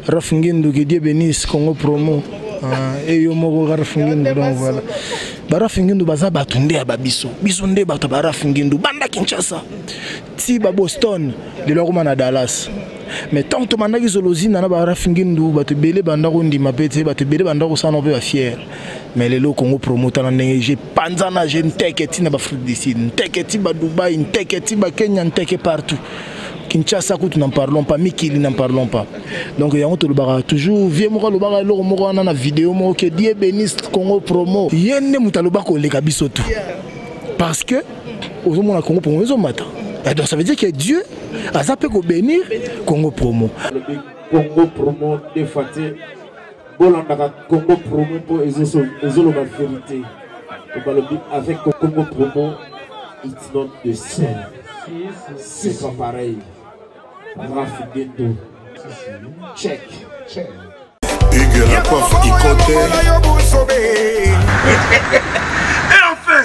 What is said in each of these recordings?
Raf Ngindu, que Dieu bénisse, Congo Promo. Et yo moko Raf Ngindu, donc voilà. Raf Ngindu baza batunde ya babiso. Biso nde bato ba Raf Ngindu banda Kinshasa. Ti ba Boston, de l'oroma na Dallas. Mais tant que mandaki zolozina na ba Raf Ngindu bato belé banda ko ndima pete bato belé banda ko sana ba fier. Mais les Congo Promo tana ndenge j'ai panzana j'ai nteketi na ba Afrique du Sud, nteketi ba Dubaï, nteketi ba Kenya, nteke partout. Kinshasa, nous n'en parlons pas, Mikili n'en parlons pas. Donc, il y a toujours, vieux moko le bara, le moko na vidéo, que Dieu bénisse Congo Promo. Il y a des mutaloba ko le kabisoto. Parce que, aux hommes Congo Promo, ils ont matin. Donc, ça veut dire que Dieu a zappé ko bénir Congo Promo. Congo Promo défaté. Bolanda Congo Promo pour les la vérité. Avec Congo Promo, it's not the same. C'est pas pareil. Raf Ngindu. Check. Hugues la coiffe Ikote. Et enfin,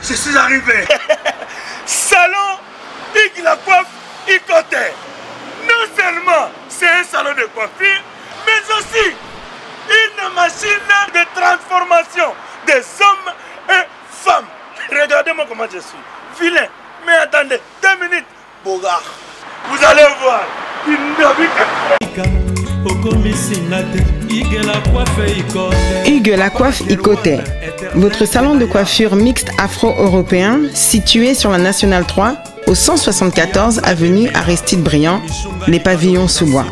je suis arrivé. Salon Hugues la coiffe Ikote. Non seulement c'est un salon de coiffure, mais aussi une machine de transformation des hommes et femmes. Regardez-moi comment je suis. Vilain. Mais attendez, 2 minutes, Bogart. Vous allez voir. Hugues la coiffe Ikote, votre salon de coiffure mixte afro-européen situé sur la Nationale 3 au 174 avenue Aristide Briand, les pavillons sous bois.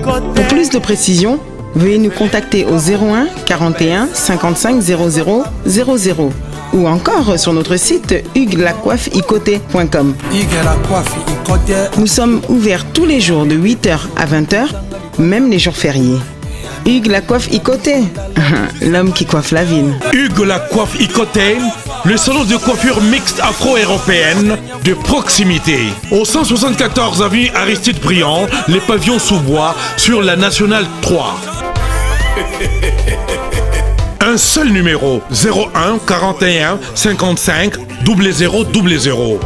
Pour plus de précisions, veuillez nous contacter au 01 41 55 00 00 ou encore sur notre site huguelacoiffeikote.com. Nous sommes ouverts tous les jours de 8h à 20h, même les jours fériés. Hugues la coiffe Ikote, l'homme qui coiffe la ville. Hugues la coiffe Ikote, le salon de coiffure mixte afro-européenne de proximité. Au 174 avenue Aristide Briand, les pavillons sous bois sur la Nationale 3. Un seul numéro, 01 41 55 00 00.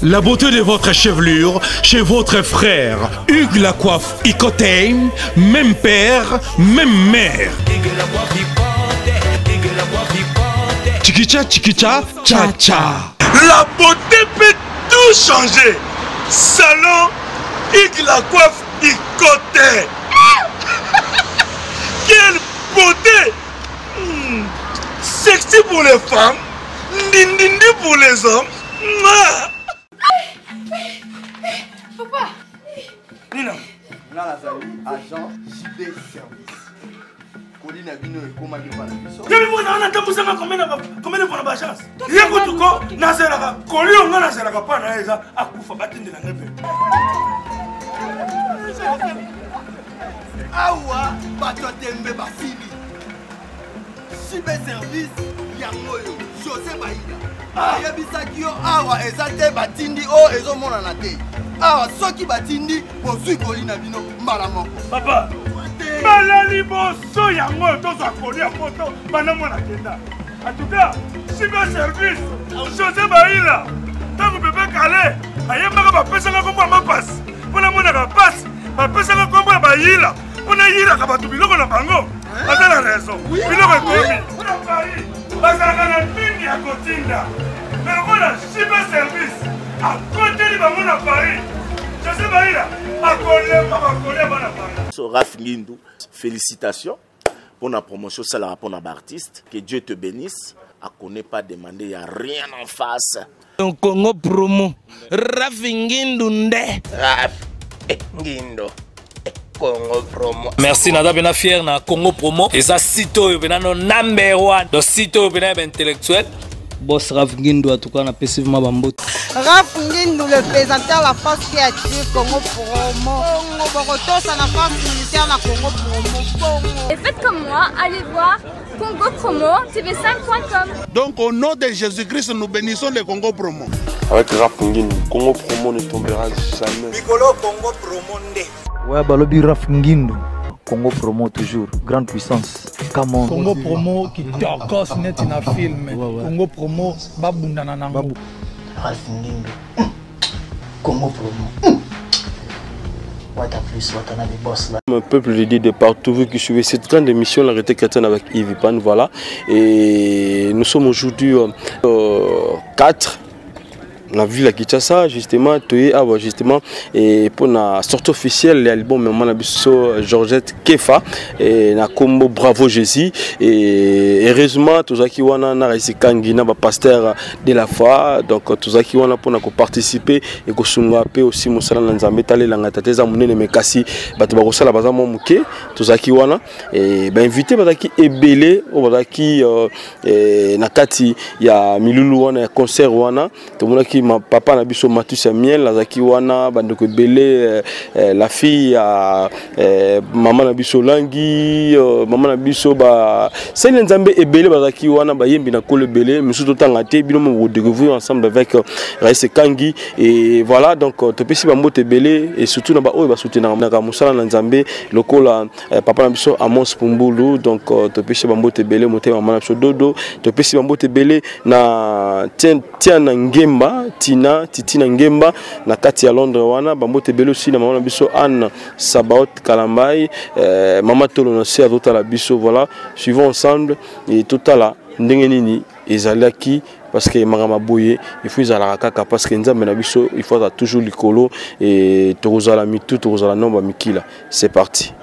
La beauté de votre chevelure chez votre frère. Hugues la coiffe Ikote, même père, même mère. Chikicha, chikicha, cha cha. La beauté peut tout changer. Salon Hugues la coiffe Ikote. Quelle beauté! Sexy pour les femmes, dindindi pour les hommes. Papa! Nina! Là, agent JB Service. Colline Abino et commandé par la mission. Combien de fois la chance? Rien que tout cas, Nazeraka, Collion, Nazeraka, pas Naza, à Koufa, Batin de la Nebe. Awa Batotembe Basili Chibe Service Yangoyo José Baïda Ayabisaki yo awa ezate batindi o ezomona na te awa soki batindi bozwi kolina bino mbala moko papa malali boso yango tozwa koli ya moto bana mona kenda en tout cas Chibe Service José Baïda tango bebe kale ayembaka bapesanga kombo mapasi mpona monaka pasi bapesanga kombo ya bayila on a eu la cabatou biloko na bango. Ata la raison. Biloko ekomi. On a pari. Bazalaka na mingi ya kotinda. Mais on a Chibe Service. À côté de bango na Paris. Je sais pas là. À coller na Paris. So Raf Ngindu, félicitations pour la promotion ça la rapport à artiste. Que Dieu te bénisse. À connaît pas demander, il y a rien en face. Donc Congo Promo. Raf Ngindu nde. Raf Ngindu. Congo Promo. Merci nada bena fier na Congo Promo. Et ça sito bena no number 1. Donc sito bena intellectuel. Boss Raf Ngindu en tout cas na passivement bambote. Raf Ngindu le présentateur la force créative Congo Promo. Boroto ça la force militaire na Congo Promo. Et faites comme moi, allez voir Congo Promo tv5.com. Donc au nom de Jésus-Christ nous bénissons le Congo Promo. Avec Raf Ngindu, Congo Promo ne tombera jamais. Bigolo Congo Promo nde. Ouais, Balobi Raf Ngindu, Congo Promo toujours, grande puissance. Comment Congo Promo qui torcos net in a film. Congo Promo, babunda nanango. Raf Ngindu, Congo Promo. Wata plus, wata na des boss là. Un peuple dédié de partout, vu que je suis cette grande émission, la réalité chrétienne avec Yves Pan, voilà. Et nous sommes aujourd'hui 4. On a vu la Kinshasa justement, justement, et pour la sortie officielle l'album Manabiso Georgette Kefa et na combo Bravo Jésus et heureusement tozaki wana na Resikangi na pasteur de la foi donc tozaki wana pour na participer et ko sunga pe aussi musala na nzambe tale la ngatateza munene mekasi bato ba kosala bazamo muke tozaki wana et ba invité bazaki ebele o bazaki na kati ya milulu wana ya concert wana tomonaki ma papa na biso Matus Miel lazaki wana bandeko belé la fille à maman na biso Langi maman na biso ba sene nzambe ebele bazaki wana ba yembi na kole belé misuto tanga te bino mo découvrir ensemble avec Raïs Kangi et voilà donc to pesi ba mbote belé et surtout na ba oyo ba soutenir na musala na nzambe lokola papa na biso Amos Pumbulu donc to pesi ba mbote belé moté maman na biso Dodo to pesi ba mbote belé na Tiana Ngemba Titina Ngemba na kati ya Londres wana bambote belo aussi na maman biso Anne Sabaot Kalambai maman Tolo na se tota la biso voilà suivons ensemble et tota la ndenge nini ezalaki parce que magama boye il faut izala kaka parce que nzambe na biso il faut toujours likolo et tozala mitu tozala nomba mikila c'est parti.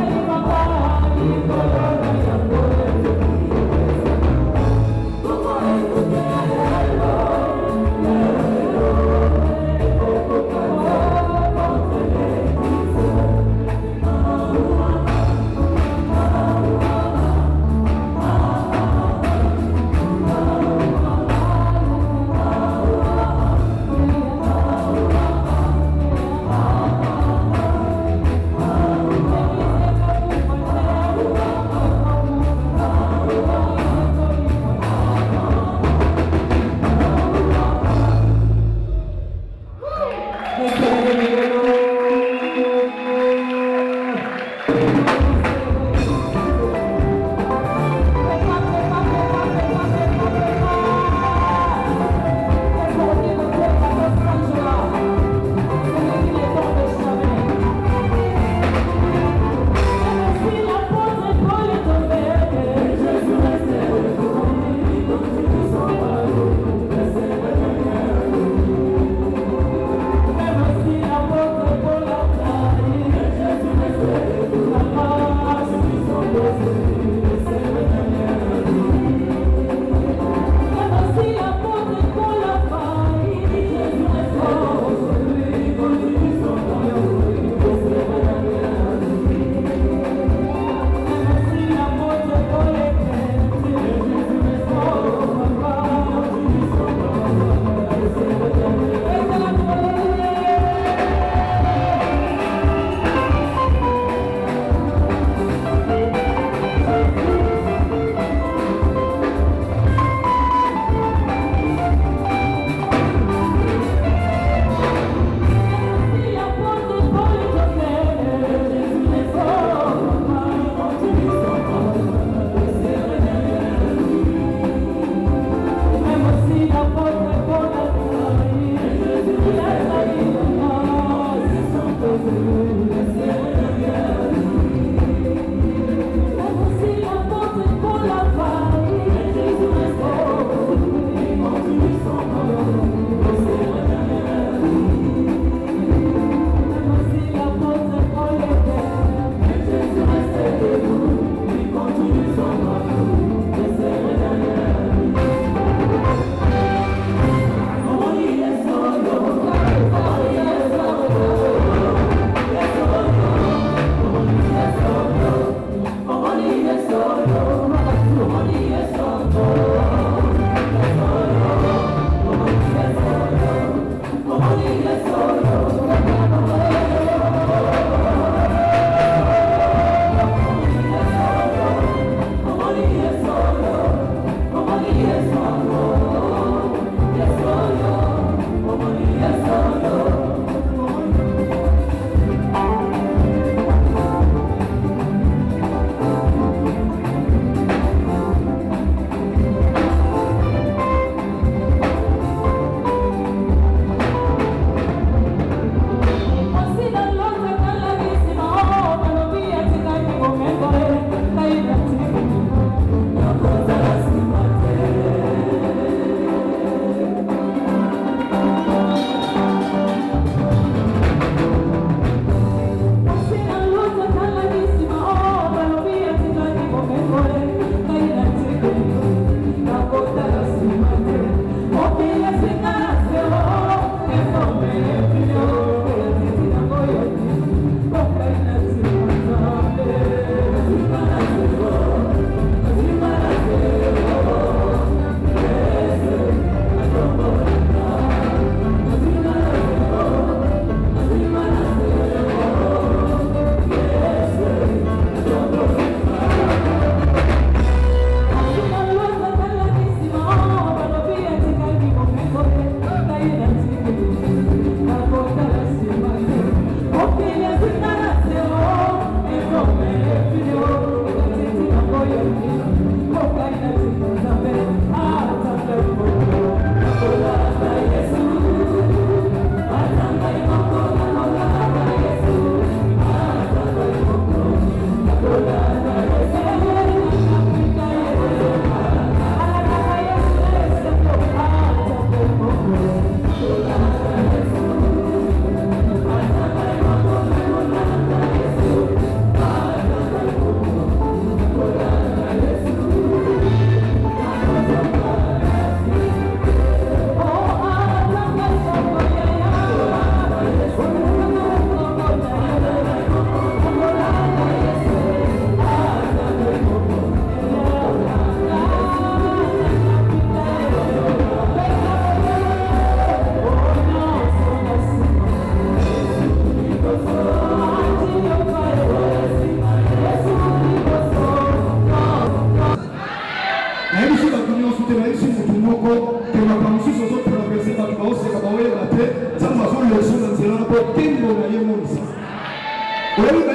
Yes,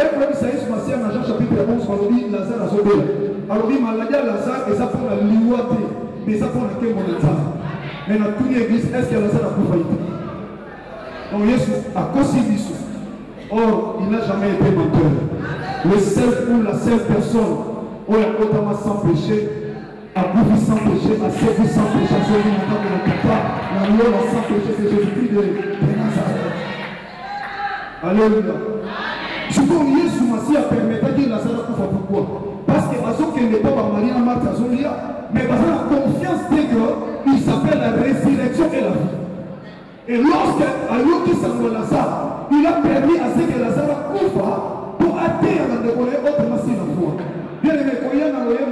pour Isaïe Massia dans Jean chapitre 11 on dit Lazare a sauvé. Alors dit maladie Lazare et ça pour la liouate mais ça pour la que mon état. Mais dans toute l'église est-ce que Lazare a pu faillir? Donc Jésus a conçu. Or il n'a jamais été menteur. Le seul ou la seule personne où il a notamment sans péché, à bouffer sans péché, à servir sans péché, à servir dans le papa, la loi sans péché, c'est Jésus-Christ de Nazareth. Alléluia. Je pense que Jésus Massia permettait que Lazare coupe pourquoi? Parce que parce qu'il n'est pas marié à Marthe Azolia, mais parce que la confiance dit qu'il s'appelle la résurrection et la vie. Et lorsque Ayoki Samuel Lazare, il a permis à ce que Lazare coupe pour atteindre de connaître autrement si la foi. Bien aimé, quand il y a un problème,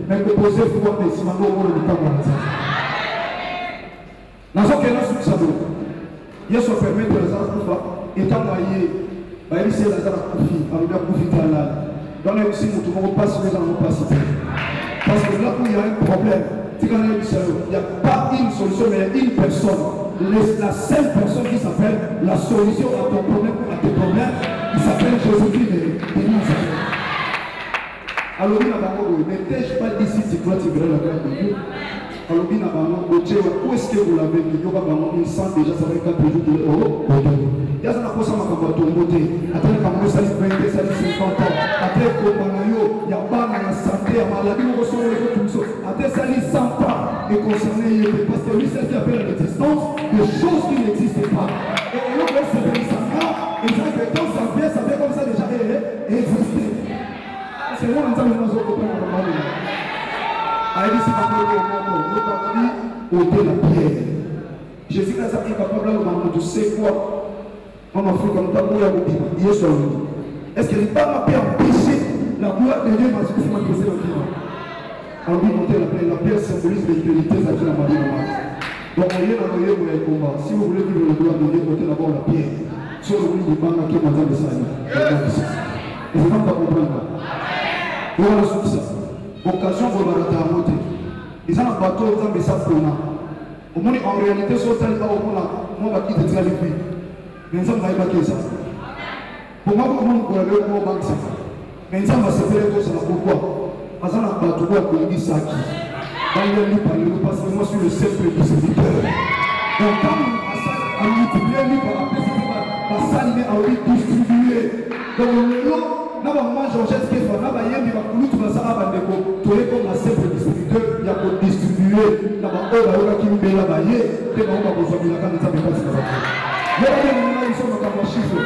mais que poser foi de Simano pour le camp. Dans ce cas-là, sous sa boue, il y a ce permis de Lazare coupe étant marié. Il s'est Lazare Koufi, avec la Koufi Talal. Dans les musiciens, tout le monde passe sur les capacités. Parce que là où il y a un problème, il n'y a pas une solution, mais une personne. La seule personne qui s'appelle la solution à ton problème ou à tes problèmes, il s'appelle Jésus-Christ de Nazareth. Alors, ne t'ai-je pas dit si tu verras la grâce de Dieu? Alors, où est-ce que vous l'avez vu? Il sent déjà, ça fait 4 jours qu'il est au il y a un cosa makabato mbote atale kama sali 20 sali 50 ans atale ko banayo ya bana ya santé ya maladie ko so le ko tumso atale sali 100 ans et concerné parce que lui c'est qui appelle l'existence de choses qui n'existent pas et on va se faire ça et ça fait quand ça vient ça fait comme ça déjà exister c'est moi dans nos copains normalement aïe c'est pas le moment au pierre Jésus est capable de sais quoi. En Afrique, on a est-ce qu'il n'est pas empêcher la gloire de Dieu parce que c'est ma question on dit monter la pierre symbolise l'éternité de la Marie. Donc, si vous voulez vivre la gloire de Dieu, montez d'abord la pierre. Sur le bout du banc qui est dans le Seigneur. Et c'est comme ça qu'on comprend. Voilà sur ça. Occasion pour la monter. Ils ont un bateau, ils ont un message pour nous. Au moins, en réalité, sur le temps, on va quitter le pays. Mais ça, on va évacuer ça. Pour moi, on va aller au banque. Mais ça, on va se faire tout ça. Pourquoi? Parce qu'on a un bateau qui dit ça. Dans le livre, parce que moi, je suis le simple distributeur. Donc, quand on a multiplié le livre, après, c'est ça, il a distribué. Donc, le lot, moi, Georgette Kefa, il y a tout ça à Bandeko. Tout est comme un simple distributeur, il y a pour distribuer. Il y a un homme qui me l'a baillé. Il y a un homme qui me l'a baillé. Nous sommes en chiffre.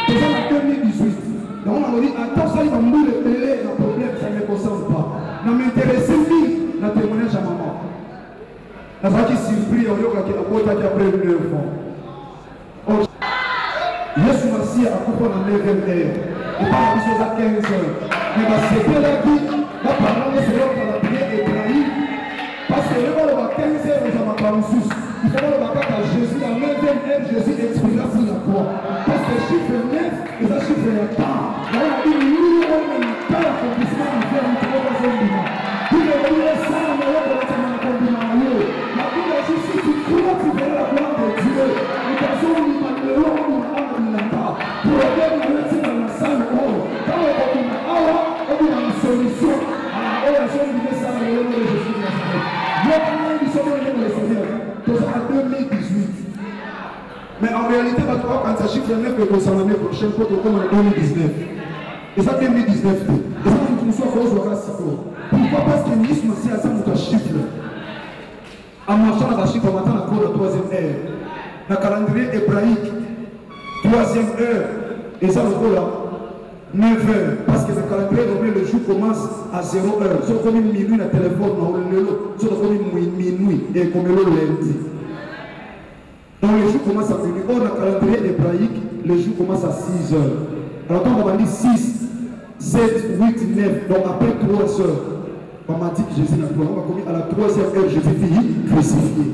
Déjà en 2018, on a dit attends, ça il va mourir le télé, le problème, ça ne me concerne pas. Ne m'intéresse ni na témoignage à maman. La fois qui surpris, on a dit qui a pris une fois. Jésus Massia a coupé la 9e heure. Et pas la chose à 15 heures. Mais c'était la vie, va parler de ce qu'on a prié et trahi. Parce que le monde va 15 heures, on va parler sous. Il faut le battre à Jésus, la 9e heure, Jésus expira sur la croix. Parce que le chiffre 9, et ça chiffre le temps. Là, on a dit, nous, on n'a pas l'accomplissement du faire un trop dans un bilan. Puis le roi est ça, on a l'accomplissement d'un compliment. La Bible a dit, si tu crois, tu verras la gloire de Dieu. Nous pensons, on a le long, on n'a pas. Pour le bien, on a dit dans la salle, quand on a une solution, alors on a dit ça, on a dit Jésus de Nazareth. Nous avons dit ça, on a dit le Seigneur. En 2018. Mais en réalité, quand ça chiffre 9 et concerne l'année prochaine, pour comme en 2019. Et ça 2019. Et ça, nous sommes encore pourquoi? Parce que Nice, c'est à ça que nous chiffre. En marchant dans la chiffre, on attend la cour de 3e heure. Dans le calendrier hébraïque, 3e heure. Et ça, le là, 9 heures. Parce que le calendrier romain, le jour commence à 0 heure. Sauf comme une minuit, le téléphone, sauf comme une minuit, et comme le lundi. Donc le jour commence à minuit. Or, le calendrier hébraïque, le jour commence à 6 heures. Alors, quand on va dire 6, 7, 8, 9, donc après 3 heures, on m'a dit que Jésus n'a pas. On va commis à la 3e heure, Jésus fini crucifié.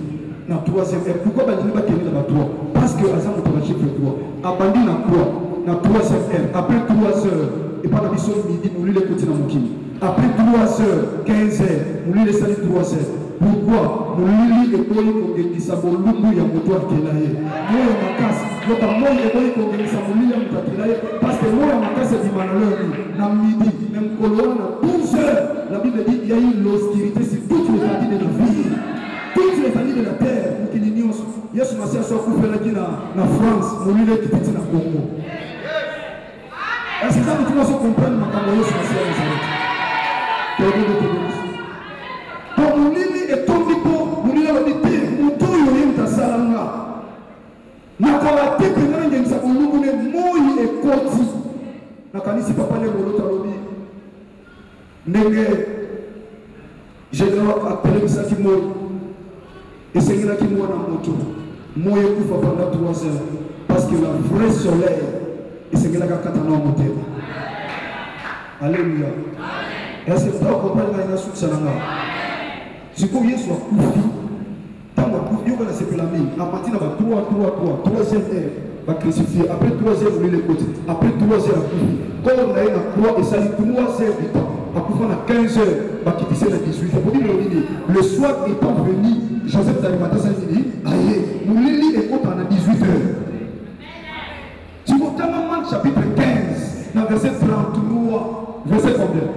La 3e heure. Pourquoi on va dire dans la 3? Parce que, à ça, on va chiffre 3. Abandonne la croix. La 3e heure, après 3 heures, et par la mission midi, nous lui l'écoutons dans mon kim. Après 3 heures, 15 heures, nous lui laissons 3 heures. Pourquoi Molili et Boy Kongekisa Bolumbu ya moto akelaye. Moya makasi. Loka moya et Boy Kongekisa Molili ya moto akelaye. Parce que moya makasi di manaleur na midi, même Koloana, 12 heures. La Bible dit il y a eu l'obscurité sur toutes les familles de la vie. Toutes les familles de la terre, pour qu'il y ait Yesu Masia soit coupé là na France, Molili qui était na Congo. Est-ce que ça nous doit comprendre maintenant Yesu Masia Nazareth? Donc Molili est tombé pour Molili a dit Mutoyo yemta salanga. Na kwa tepe na ngengisa Molili ne moyi e koti. Na kanisi papa le molota lobi. Ndenge je dois appeler ça qui moyi. Et c'est là qui moyi na moto. Moyi kufa pendant 3 heures parce que la vraie soleil et c'est là qui katana monter. Alléluia. Est-ce que vous comprenez la suite salanga? Si vous voyez sur Koufi, tant que vous voyez que c'est la mine, à partir de 3e heure, va crucifier. Après 3 heures, vous les côtés. Après 3 heures, à Koufi. Quand on a eu la croix, et ça dit 3 heures du temps. À Koufi, on a 15 heures, va quitter la 18. Vous dire le soir étant venu, Joseph d'Arimathée s'est dit, aïe, nous l'île est contre à 18 heures. Si vous avez Marc chapitre 15, dans verset 33, verset combien?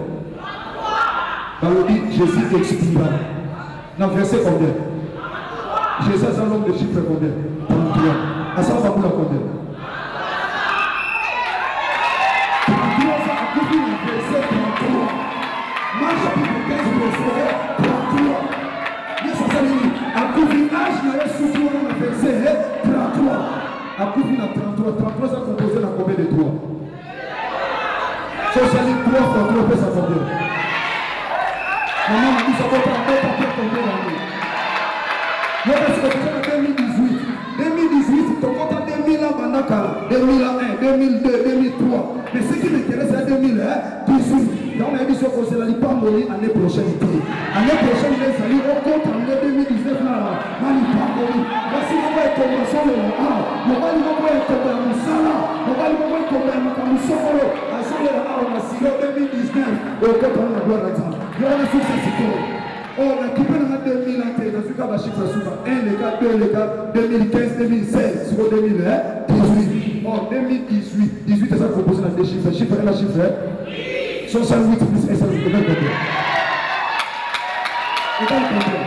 Dans le dit, Jésus expira. Dans verset combien? Jésus est un homme de chiffre combien? 33. À ça, on va vous la combien? 33, ça a coupé le verset 33. Marc chapitre 15, verset 33. Yes, ça dit, à coupé l'âge, il y a un soutien dans le verset 33. À coupé la 33. 33, ça composé dans combien de 3? Socialiste 3 fois 3, ça combien? Maman m'a dit ça va pas tomber dans l'eau. Moi, parce que c'est en 2018. 2018, ton compte à 2000 ans, 2001, 2002, 2003. Mais ce qui m'intéresse, c'est 2018. Donc, on a dit que c'est la lipa mourir l'année prochaine. L'année prochaine, il est allé au compte en 2019. Là, lipa mourir. Voici comment il commence à le faire. On va lui envoyer comme un moussala. On va lui envoyer comme un moussolo. À ce moment-là, on a signé 2019. Au compte en la gloire d'État. Il y a un succès citoyen. On a coupé dans 2000 ans, dans ce cas, chiffre souvent 1 les gars, 2 les gars, 2015, 2016, sur 2018. En 2018, 18 est ça composé dans des chiffres. Chiffre est la chiffre. 68 plus 1, ça vous devez combien? Vous avez combien?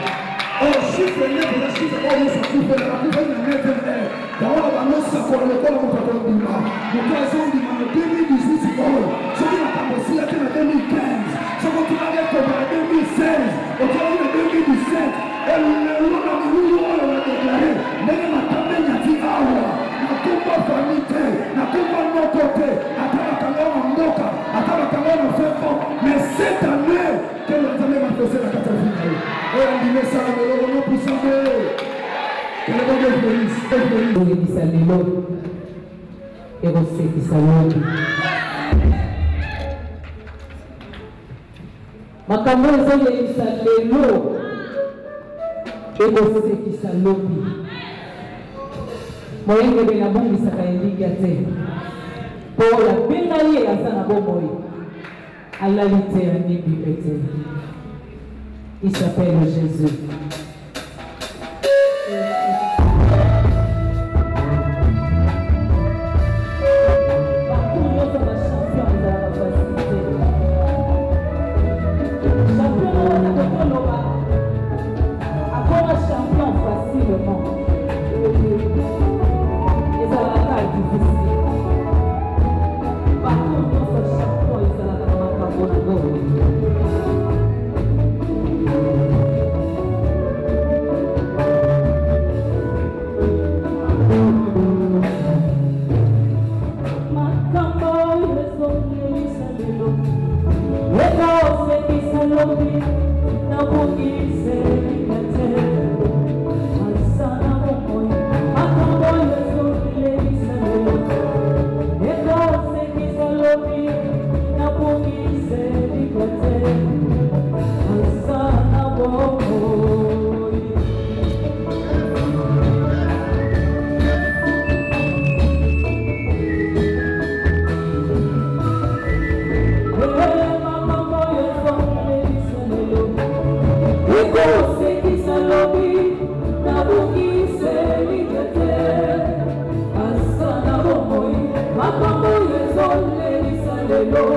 Oh, chiffre est net, la chiffre, oh, il s'en fout, la coupe est la net, dans la balance, ça pour le corps, on peut pas le dire. Le poisson dit, en 2018, c'est bon. Ce qui n'a pas possible, c'est en 2015. Ce qu'on a dit, c'est en 2016. Au cas où en 2017, et le nom de nous, on l'a déclaré. Mais il m'a quand même dit, ah, la coupe pas famille, la coupe pas de mon côté, attends la caméra en moka, attends la caméra en fait fort. Mais cette année, quelle année m'a posé la Caterpillar? Et on dit, mais ça, le nom pour s'enlever. Et le nom de police, oyebisa lelo ekosekisa lobi makambo ezoyebisa lelo ekosekisa lobi moyengebe nabongisaka elinga te mpo yabenga ye aza na bomoi alali te anibime te. Il s'appelle Jésus. Go, Let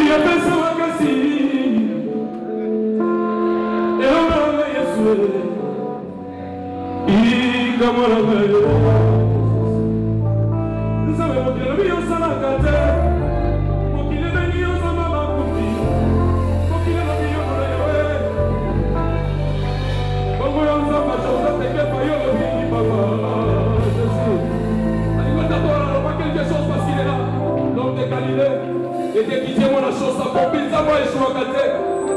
yapesa makasi eona Yesu ikamwana yo nsabe mokilo biyo salaka te mokilo bengi yo sama bakufi mokilo biyo mona yo bongo yo nzamba chose teke pa yo le bingi papa Jésus alingo d'abord alors pas quelque chose parce qu'il est là l'homme de Galilée était quitté moi la chose ça pour pinza moi et choix kate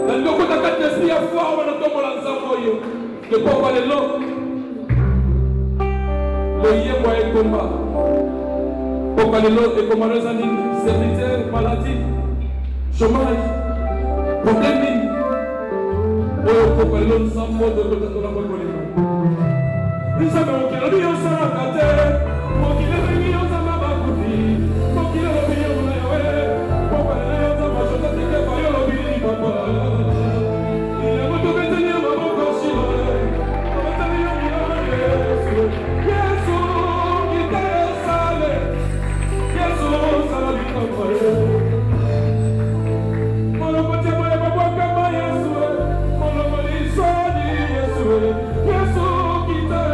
la ndoko ta kate esprit ya foi on a tombé la nzamba yo que papa le lo le yemwa e combat papa le lo e combat les années serviteur maladie chômage problème oyo papa le lo nzamba de la bonne nous savons que le Dieu sera kate mokile bengi yo nzamba bakufi mokile lo biyo na yo papa le lo nzamba chose teke pa yo lo bili papa il a moto betenir maboko shilo abatani yo Yesu Yesu kita sale Yesu sala bikapa mono pote moya baba kama Yesu mono moli sodi Yesu Yesu kita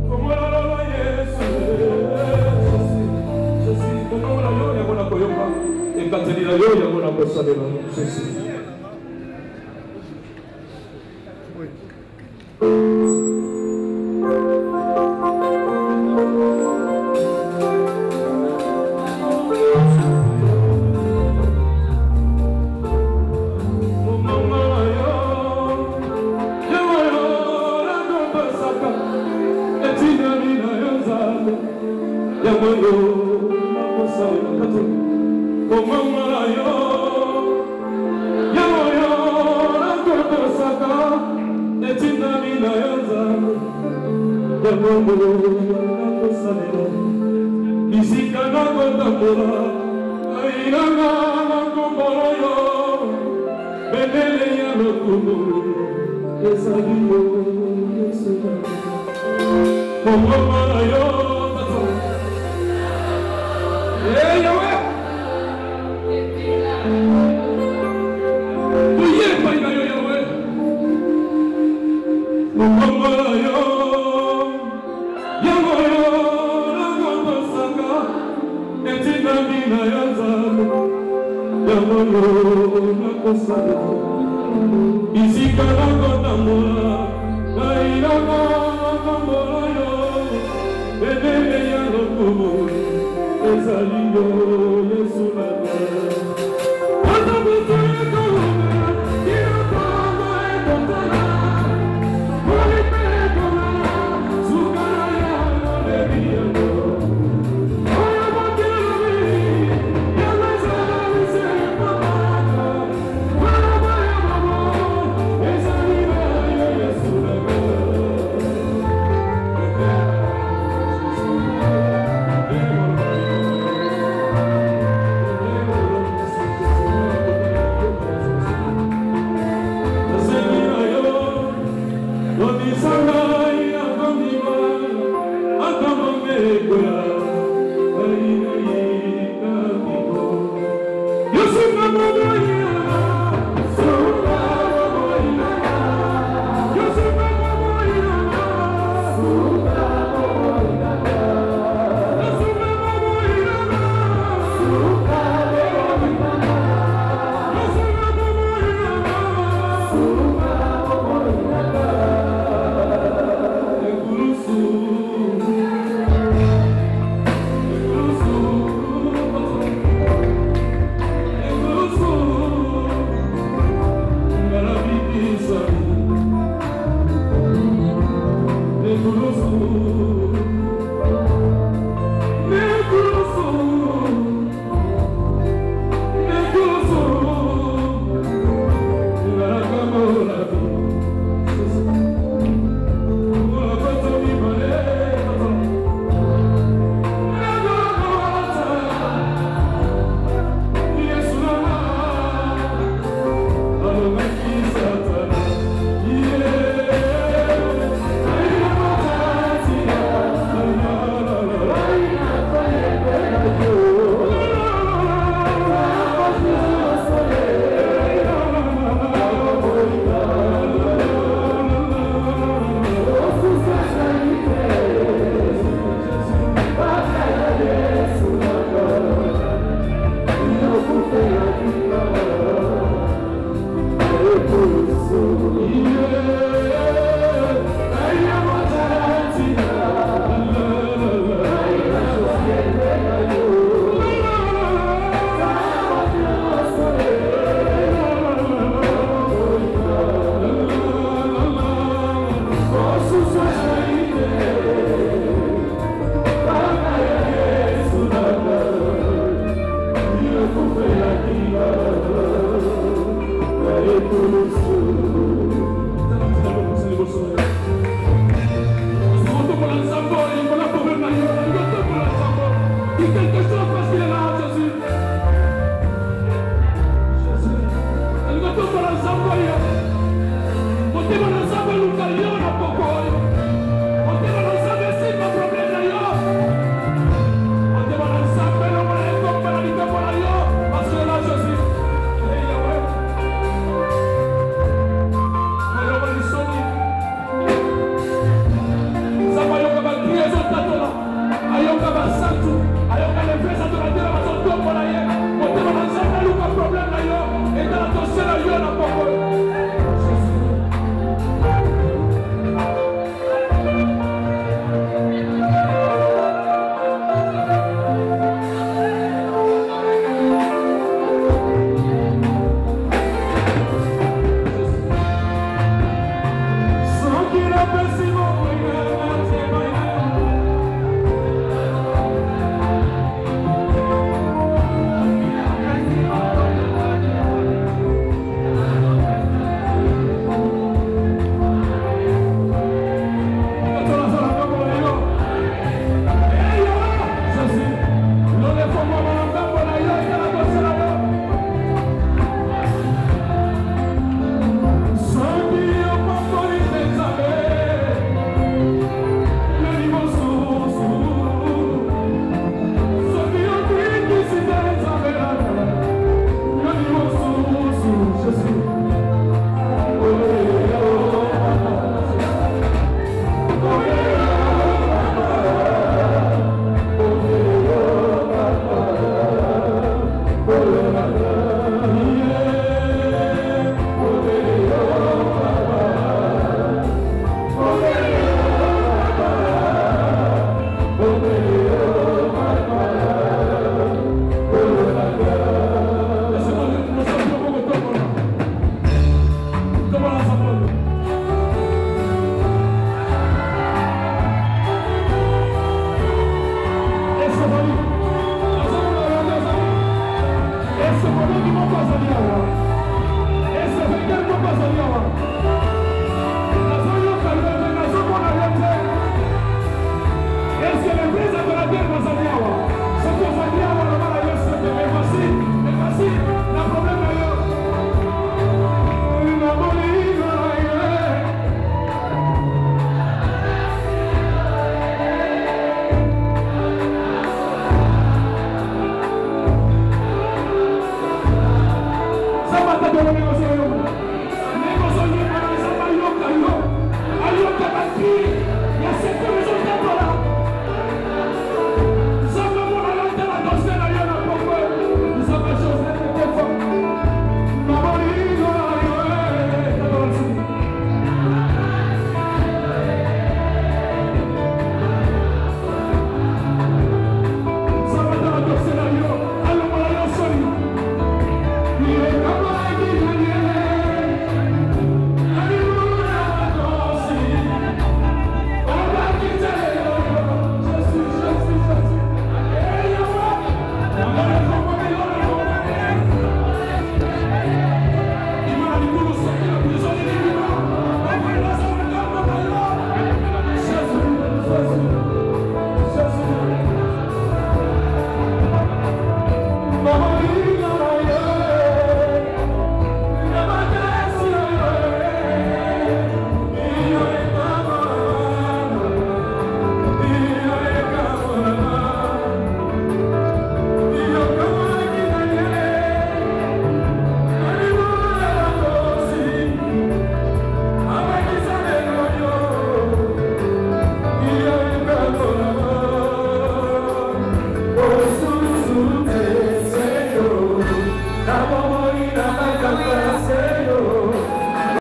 como la Yesu Jésus como la yo ya mona koyoka enkatelila yo ya mona kosalela Jésus. Sama